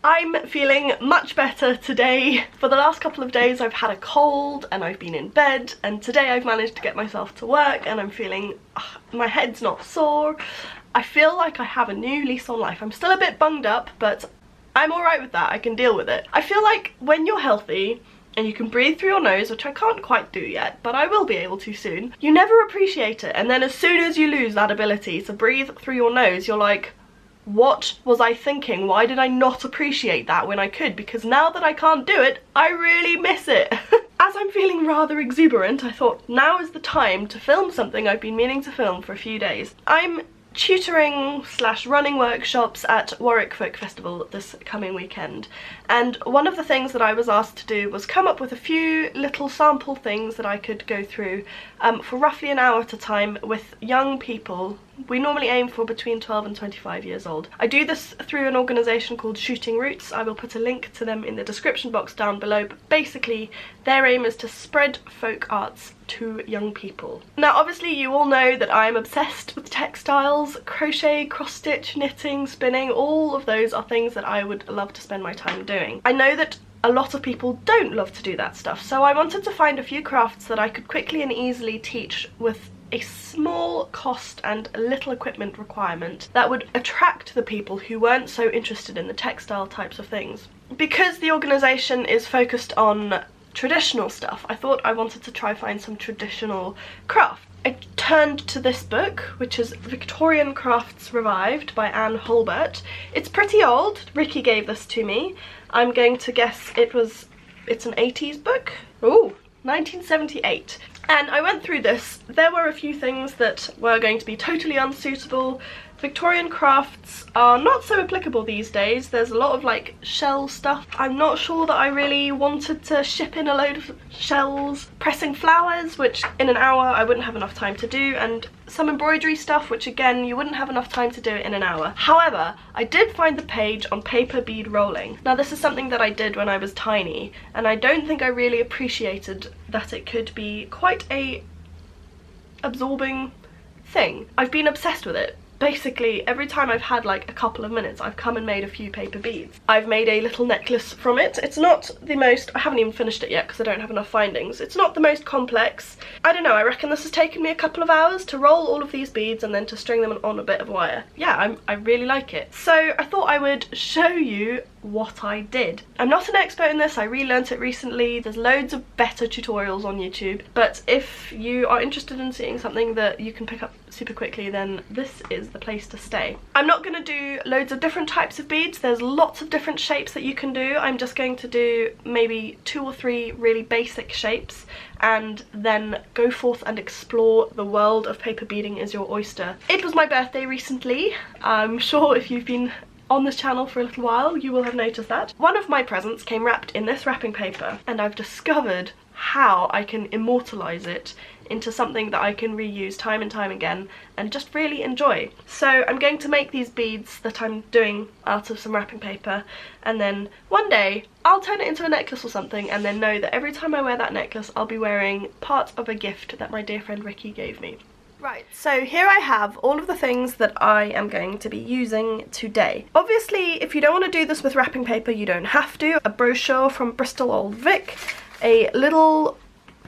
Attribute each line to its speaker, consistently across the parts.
Speaker 1: I'm feeling much better today. For the last couple of days I've had a cold and I've been in bed, and today I've managed to get myself to work and I'm feeling, my head's not sore. I feel like I have a new lease on life. I'm still a bit bunged up, but I'm alright with that. I can deal with it. I feel like when you're healthy and you can breathe through your nose, which I can't quite do yet, but I will be able to soon, you never appreciate it. And then as soon as you lose that ability to breathe through your nose, you're like, what was I thinking? Why did I not appreciate that when I could? Because now that I can't do it, I really miss it. As I'm feeling rather exuberant, I thought now is the time to film something I've been meaning to film for a few days. I'm tutoring / running workshops at Warwick Folk Festival this coming weekend, and one of the things that I was asked to do was come up with a few little sample things that I could go through for roughly an hour at a time with young people. We normally aim for between 12 and 25 years old. I do this through an organisation called Shooting Roots. I will put a link to them in the description box down below, but basically their aim is to spread folk arts to young people. Now obviously you all know that I am obsessed with textiles, crochet, cross-stitch, knitting, spinning. All of those are things that I would love to spend my time doing. I know that a lot of people don't love to do that stuff, so I wanted to find a few crafts that I could quickly and easily teach with a small cost and little equipment requirement that would attract the people who weren't so interested in the textile types of things. Because the organisation is focused on traditional stuff, I thought I wanted to try find some traditional craft. I turned to this book, which is Victorian Crafts Revived by Anne Hulbert. It's pretty old. Ricky gave this to me. I'm going to guess it's an 80s book. Ooh, 1978. And I went through this. There were a few things that were going to be totally unsuitable. Victorian crafts are not so applicable these days. There's a lot of like shell stuff. I'm not sure that I really wanted to ship in a load of shells. Pressing flowers, which in an hour I wouldn't have enough time to do, and some embroidery stuff, which again you wouldn't have enough time to do it in an hour. However, I did find the page on paper bead rolling. Now this is something that I did when I was tiny, and I don't think I really appreciated that it could be quite a absorbing thing. I've been obsessed with it. Basically, every time I've had like a couple of minutes, I've come and made a few paper beads. I've made a little necklace from it. It's not the most, I haven't even finished it yet because I don't have enough findings. It's not the most complex. I don't know, I reckon this has taken me a couple of hours to roll all of these beads and then to string them on a bit of wire. Yeah, I really like it. So I thought I would show you what I did. I'm not an expert in this, I relearnt it recently. There's loads of better tutorials on YouTube, but if you are interested in seeing something that you can pick up super quickly, then this is the place to stay. I'm not going to do loads of different types of beads. There's lots of different shapes that you can do. I'm just going to do maybe 2 or 3 really basic shapes and then go forth and explore the world of paper beading is your oyster. It was my birthday recently. I'm sure if you've been on this channel for a little while you will have noticed that. One of my presents came wrapped in this wrapping paper, and I've discovered how I can immortalise it into something that I can reuse time and time again and just really enjoy. So I'm going to make these beads that I'm doing out of some wrapping paper, and then one day I'll turn it into a necklace or something, and then know that every time I wear that necklace I'll be wearing part of a gift that my dear friend Ricky gave me. Right, so here I have all of the things that I am going to be using today. Obviously, if you don't want to do this with wrapping paper, you don't have to. A brochure from Bristol Old Vic, a little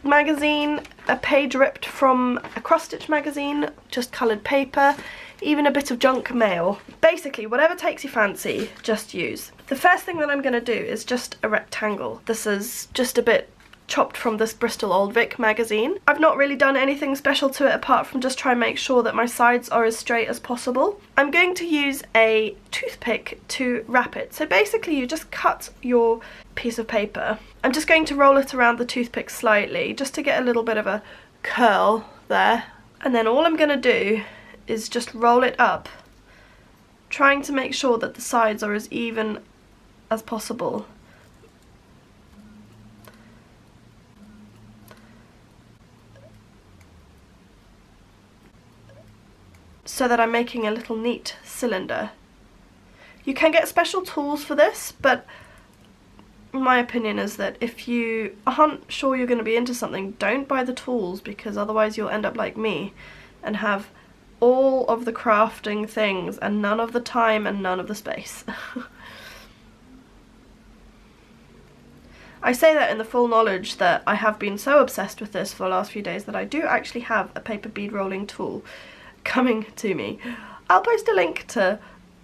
Speaker 1: magazine, a page ripped from a cross-stitch magazine, just coloured paper, even a bit of junk mail. Basically, whatever takes your fancy, just use. The first thing that I'm going to do is just a rectangle. This is just a bit chopped from this Bristol Old Vic magazine. I've not really done anything special to it apart from just try and make sure that my sides are as straight as possible. I'm going to use a toothpick to wrap it. So basically you just cut your piece of paper. I'm just going to roll it around the toothpick slightly just to get a little bit of a curl there. And then all I'm going to do is just roll it up, trying to make sure that the sides are as even as possible. So that I'm making a little neat cylinder. You can get special tools for this, but my opinion is that if you aren't sure you're going to be into something, don't buy the tools, because otherwise you'll end up like me and have all of the crafting things and none of the time and none of the space. I say that in the full knowledge that I have been so obsessed with this for the last few days that I do actually have a paper bead rolling tool coming to me. I'll post a link to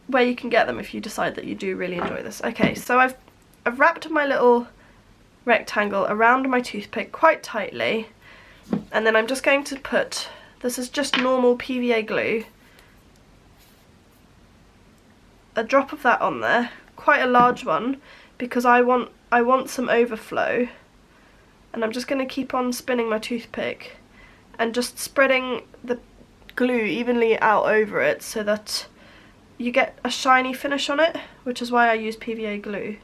Speaker 1: where you can get them if you decide that you do really enjoy this. Okay, so I've wrapped my little rectangle around my toothpick quite tightly, and then I'm just going to put, this is just normal PVA glue, a drop of that on there, quite a large one, because I want some overflow, and I'm just going to keep on spinning my toothpick and just spreading the glue evenly out over it so that you get a shiny finish on it, which is why I use PVA glue.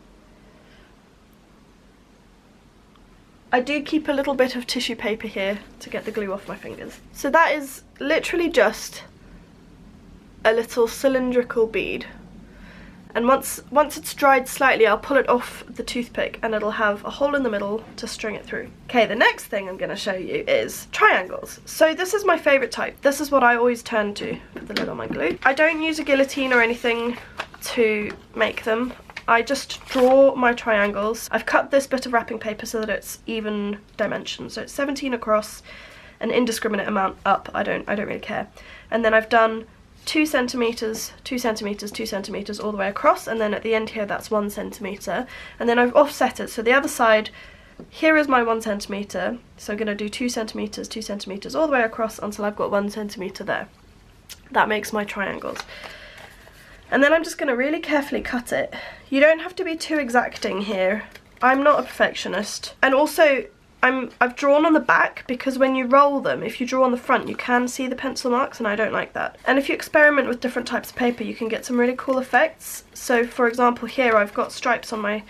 Speaker 1: I do keep a little bit of tissue paper here to get the glue off my fingers. So that is literally just a little cylindrical bead. And once it's dried slightly, I'll pull it off the toothpick and it'll have a hole in the middle to string it through. Okay, the next thing I'm going to show you is triangles. So this is my favourite type. This is what I always turn to for the lid on my glue. I don't use a guillotine or anything to make them. I just draw my triangles. I've cut this bit of wrapping paper so that it's even dimensions. So it's 17 across, an indiscriminate amount up. I don't really care. And then I've done 2 centimeters, 2 centimeters, 2 centimeters all the way across, and then at the end here that's 1 centimeter, and then I've offset it. So the other side, here is my 1 centimeter, so I'm going to do 2 centimeters, 2 centimeters all the way across until I've got 1 centimeter there. That makes my triangles. And then I'm just going to really carefully cut it. You don't have to be too exacting here. I'm not a perfectionist. And also, I've drawn on the back because when you roll them, if you draw on the front, you can see the pencil marks, and I don't like that. And if you experiment with different types of paper, you can get some really cool effects. So for example, here I've got stripes on my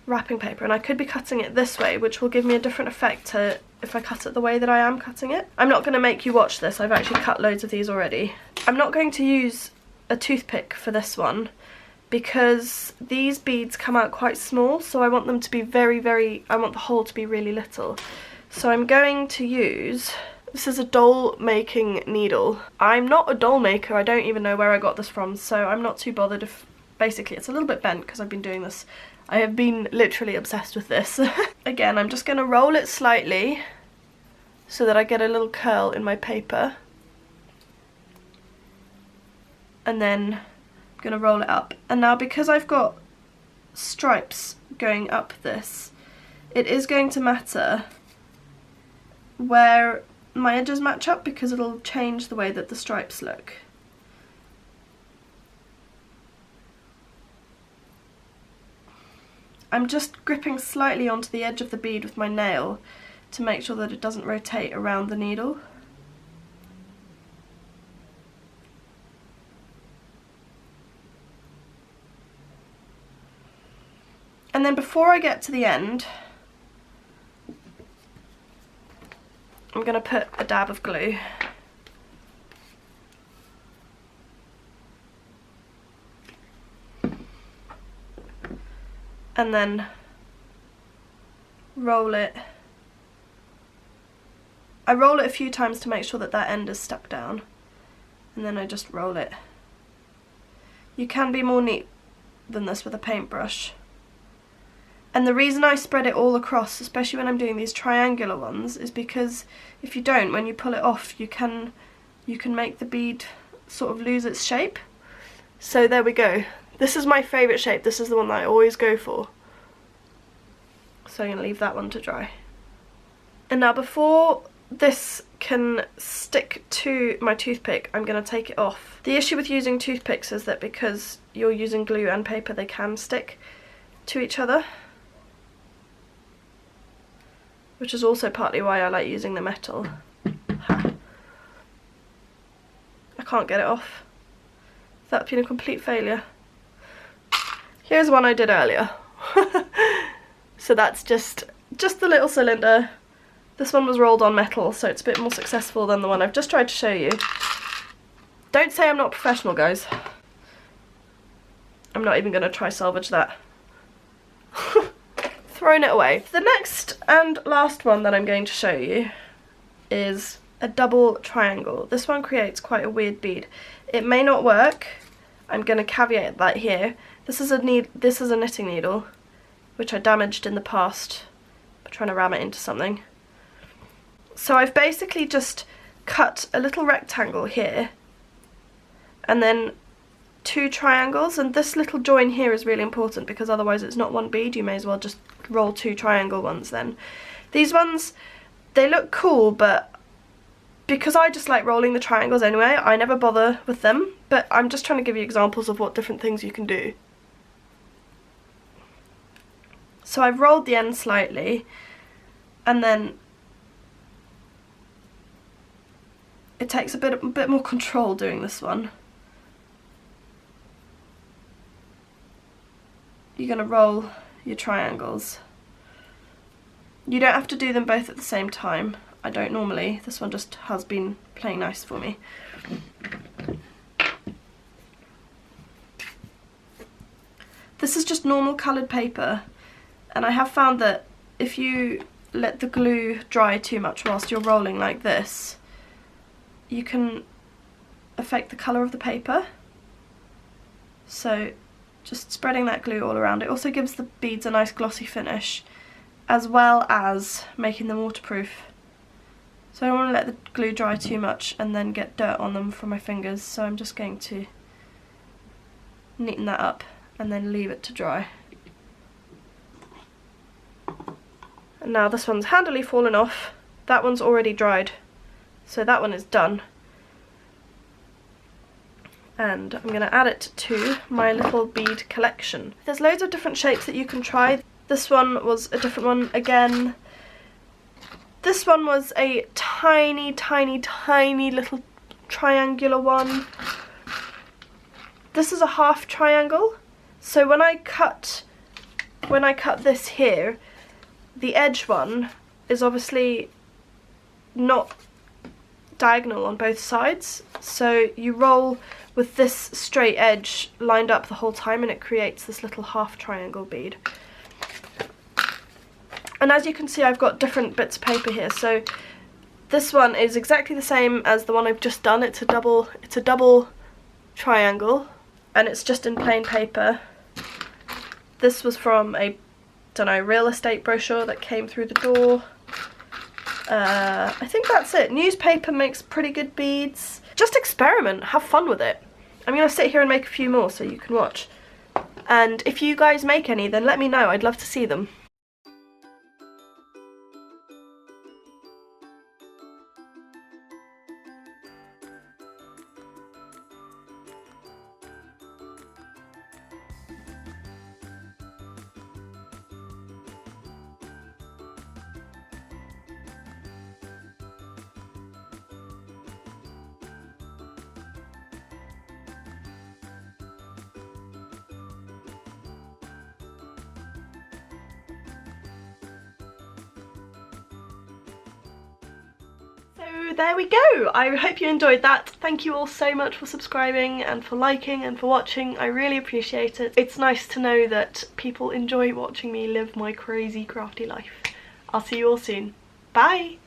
Speaker 1: wrapping paper, and I could be cutting it this way, which will give me a different effect to if I cut it the way that I am cutting it. I'm not going to make you watch this. I've actually cut loads of these already. I'm not going to use a toothpick for this one because these beads come out quite small, so I want them to be I want the hole to be really little. So I'm going to use, this is a doll making needle. I'm not a doll maker, I don't even know where I got this from, so I'm not too bothered if, basically it's a little bit bent because I've been doing this. I have been literally obsessed with this. Again, I'm just going to roll it slightly so that I get a little curl in my paper. And then I'm going to roll it up. And now because I've got stripes going up this, it is going to matter where my edges match up because it'll change the way that the stripes look. I'm just gripping slightly onto the edge of the bead with my nail to make sure that it doesn't rotate around the needle. And then before I get to the end, I'm going to put a dab of glue. And then roll it. I roll it a few times to make sure that that end is stuck down. And then I just roll it. You can be more neat than this with a paintbrush. And the reason I spread it all across, especially when I'm doing these triangular ones, is because if you don't, when you pull it off, you can make the bead sort of lose its shape. So there we go. This is my favourite shape. This is the one that I always go for. So I'm going to leave that one to dry. And now before this can stick to my toothpick, I'm going to take it off. The issue with using toothpicks is that because you're using glue and paper, they can stick to each other. Which is also partly why I like using the metal. Ha. I can't get it off. That's been a complete failure. Here's one I did earlier. So that's just the little cylinder. This one was rolled on metal, so it's a bit more successful than the one I've just tried to show you. Don't say I'm not professional, guys. I'm not even going to try salvage that. Thrown it away. The next and last one that I'm going to show you is a double triangle. This one creates quite a weird bead. It may not work. I'm going to caveat that here. This is a knitting needle. which I damaged in the past by trying to ram it into something. So I've basically just cut a little rectangle here and then 2 triangles, and this little join here is really important because otherwise it's not one bead. You may as well just roll 2 triangle ones then. These ones, they look cool, but because I just like rolling the triangles anyway, I never bother with them, but I'm just trying to give you examples of what different things you can do. So I've rolled the end slightly, and then it takes a bit more control doing this one. You're going to roll your triangles. You don't have to do them both at the same time. I don't normally. This one just has been playing nice for me. This is just normal coloured paper, and I have found that if you let the glue dry too much whilst you're rolling like this, you can affect the colour of the paper. So just spreading that glue all around. It also gives the beads a nice glossy finish, as well as making them waterproof. So I don't want to let the glue dry too much and then get dirt on them from my fingers, so I'm just going to neaten that up and then leave it to dry. And now this one's handily fallen off. That one's already dried, so that one is done. And I'm going to add it to my little bead collection. There's loads of different shapes that you can try. This one was a different one again. This one was a tiny, tiny, tiny little triangular one. This is a half triangle. So when I cut this here, the edge one is obviously not diagonal on both sides. So you roll with this straight edge lined up the whole time, and it creates this little half triangle bead. And as you can see, I've got different bits of paper here. So this one is exactly the same as the one I've just done. It's a double triangle, and it's just in plain paper. This was from a, don't know, real estate brochure that came through the door. I think that's it. Newspaper makes pretty good beads. Just experiment, have fun with it. I'm going to sit here and make a few more so you can watch. And if you guys make any, then let me know. I'd love to see them. So there we go. I hope you enjoyed that. Thank you all so much for subscribing and for liking and for watching. I really appreciate it. It's nice to know that people enjoy watching me live my crazy crafty life. I'll see you all soon. Bye!